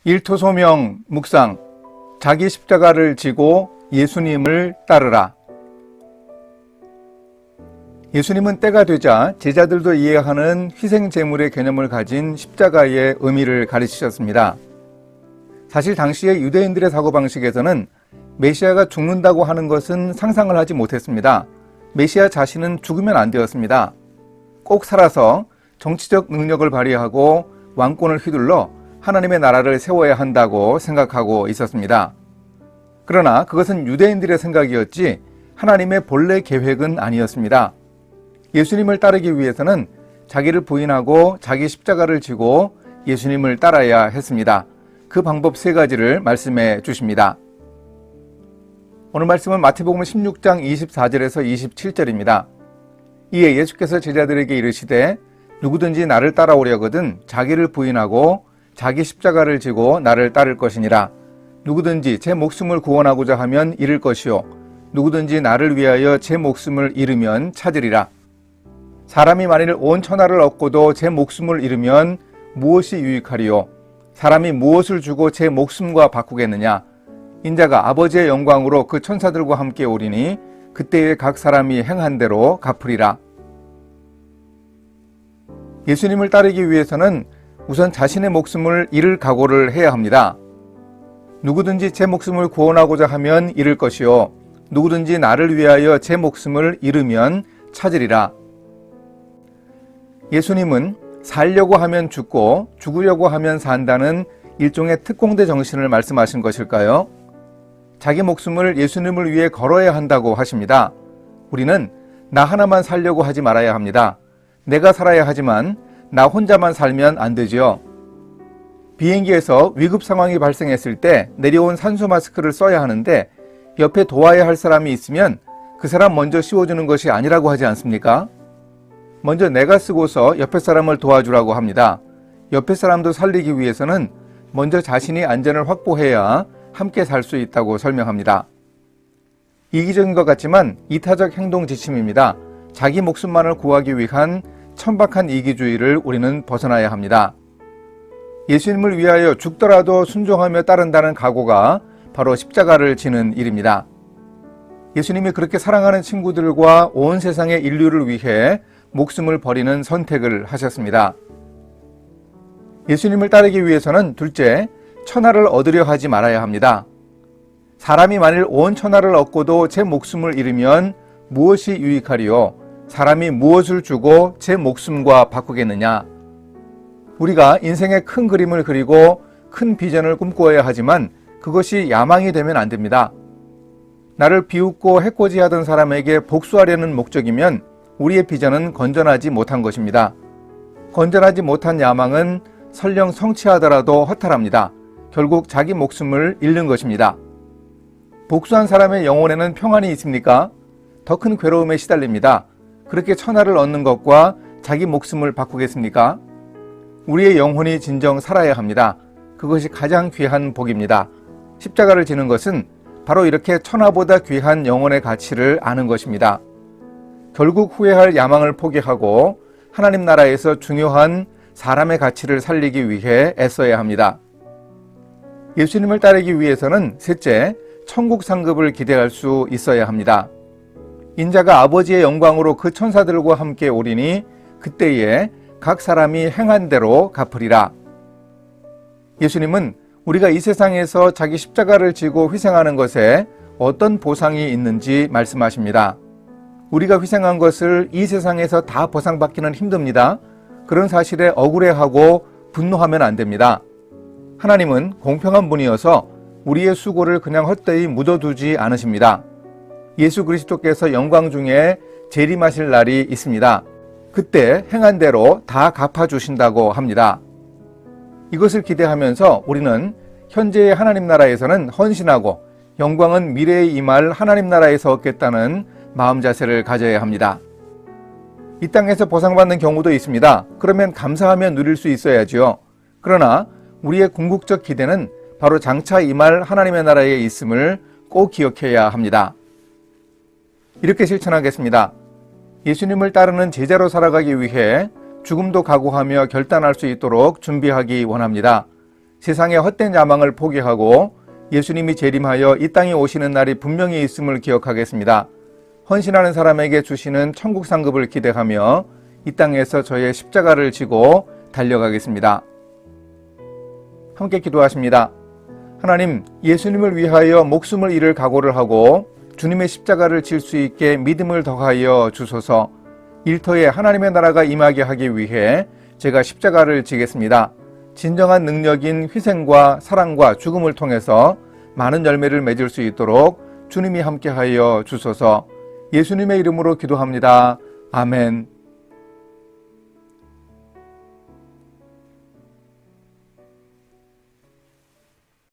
일토소명 묵상, 자기 십자가를 지고 예수님을 따르라. 예수님은 때가 되자 제자들도 이해하는 희생제물의 개념을 가진 십자가의 의미를 가르치셨습니다. 사실 당시의 유대인들의 사고방식에서는 메시아가 죽는다고 하는 것은 상상을 하지 못했습니다. 메시아 자신은 죽으면 안 되었습니다. 꼭 살아서 정치적 능력을 발휘하고 왕권을 휘둘러 하나님의 나라를 세워야 한다고 생각하고 있었습니다. 그러나 그것은 유대인들의 생각이었지 하나님의 본래 계획은 아니었습니다. 예수님을 따르기 위해서는 자기를 부인하고 자기 십자가를 지고 예수님을 따라야 했습니다. 그 방법 3가지를 말씀해 주십니다. 오늘 말씀은 마태복음 16장 24절에서 27절입니다. 이에 예수께서 제자들에게 이르시되 누구든지 나를 따라오려거든 자기를 부인하고 자기 십자가를 지고 나를 따를 것이니라. 누구든지 제 목숨을 구원하고자 하면 잃을 것이요 누구든지 나를 위하여 제 목숨을 잃으면 찾으리라. 사람이 만일 온 천하를 얻고도 제 목숨을 잃으면 무엇이 유익하리요? 사람이 무엇을 주고 제 목숨과 바꾸겠느냐? 인자가 아버지의 영광으로 그 천사들과 함께 오리니 그때에 각 사람이 행한 대로 갚으리라. 예수님을 따르기 위해서는 우선 자신의 목숨을 잃을 각오를 해야 합니다. 누구든지 제 목숨을 구원하고자 하면 잃을 것이요 누구든지 나를 위하여 제 목숨을 잃으면 찾으리라. 예수님은 살려고 하면 죽고 죽으려고 하면 산다는 일종의 특공대 정신을 말씀하신 것일까요? 자기 목숨을 예수님을 위해 걸어야 한다고 하십니다. 우리는 나 하나만 살려고 하지 말아야 합니다. 내가 살아야 하지만 나 혼자만 살면 안 되지요. 비행기에서 위급 상황이 발생했을 때 내려온 산소 마스크를 써야 하는데 옆에 도와야 할 사람이 있으면 그 사람 먼저 씌워주는 것이 아니라고 하지 않습니까? 먼저 내가 쓰고서 옆에 사람을 도와주라고 합니다. 옆에 사람도 살리기 위해서는 먼저 자신이 안전을 확보해야 함께 살 수 있다고 설명합니다. 이기적인 것 같지만 이타적 행동 지침입니다. 자기 목숨만을 구하기 위한 천박한 이기주의를 우리는 벗어나야 합니다. 예수님을 위하여 죽더라도 순종하며 따른다는 각오가 바로 십자가를 지는 일입니다. 예수님이 그렇게 사랑하는 친구들과 온 세상의 인류를 위해 목숨을 버리는 선택을 하셨습니다. 예수님을 따르기 위해서는 둘째, 천하를 얻으려 하지 말아야 합니다. 사람이 만일 온 천하를 얻고도 제 목숨을 잃으면 무엇이 유익하리요? 사람이 무엇을 주고 제 목숨과 바꾸겠느냐? 우리가 인생의 큰 그림을 그리고 큰 비전을 꿈꾸어야 하지만 그것이 야망이 되면 안 됩니다. 나를 비웃고 해코지하던 사람에게 복수하려는 목적이면 우리의 비전은 건전하지 못한 것입니다. 건전하지 못한 야망은 설령 성취하더라도 허탈합니다. 결국 자기 목숨을 잃는 것입니다. 복수한 사람의 영혼에는 평안이 있습니까? 더 큰 괴로움에 시달립니다. 그렇게 천하를 얻는 것과 자기 목숨을 바꾸겠습니까? 우리의 영혼이 진정 살아야 합니다. 그것이 가장 귀한 복입니다. 십자가를 지는 것은 바로 이렇게 천하보다 귀한 영혼의 가치를 아는 것입니다. 결국 후회할 야망을 포기하고 하나님 나라에서 중요한 사람의 가치를 살리기 위해 애써야 합니다. 예수님을 따르기 위해서는 셋째, 천국 상급을 기대할 수 있어야 합니다. 인자가 아버지의 영광으로 그 천사들과 함께 오리니 그때에 각 사람이 행한 대로 갚으리라. 예수님은 우리가 이 세상에서 자기 십자가를 지고 희생하는 것에 어떤 보상이 있는지 말씀하십니다. 우리가 희생한 것을 이 세상에서 다 보상받기는 힘듭니다. 그런 사실에 억울해하고 분노하면 안 됩니다. 하나님은 공평한 분이어서 우리의 수고를 그냥 헛되이 묻어두지 않으십니다. 예수 그리스도께서 영광 중에 재림하실 날이 있습니다. 그때 행한 대로 다 갚아주신다고 합니다. 이것을 기대하면서 우리는 현재의 하나님 나라에서는 헌신하고 영광은 미래에 임할 하나님 나라에서 얻겠다는 마음 자세를 가져야 합니다. 이 땅에서 보상받는 경우도 있습니다. 그러면 감사하며 누릴 수 있어야지요. 그러나 우리의 궁극적 기대는 바로 장차 임할 하나님의 나라에 있음을 꼭 기억해야 합니다. 이렇게 실천하겠습니다. 예수님을 따르는 제자로 살아가기 위해 죽음도 각오하며 결단할 수 있도록 준비하기 원합니다. 세상의 헛된 야망을 포기하고 예수님이 재림하여 이 땅에 오시는 날이 분명히 있음을 기억하겠습니다. 헌신하는 사람에게 주시는 천국 상급을 기대하며 이 땅에서 저의 십자가를 지고 달려가겠습니다. 함께 기도하십니다. 하나님, 예수님을 위하여 목숨을 잃을 각오를 하고 주님의 십자가를 질 수 있게 믿음을 더하여 주소서. 일터에 하나님의 나라가 임하게 하기 위해 제가 십자가를 지겠습니다. 진정한 능력인 희생과 사랑과 죽음을 통해서 많은 열매를 맺을 수 있도록 주님이 함께하여 주소서. 예수님의 이름으로 기도합니다. 아멘.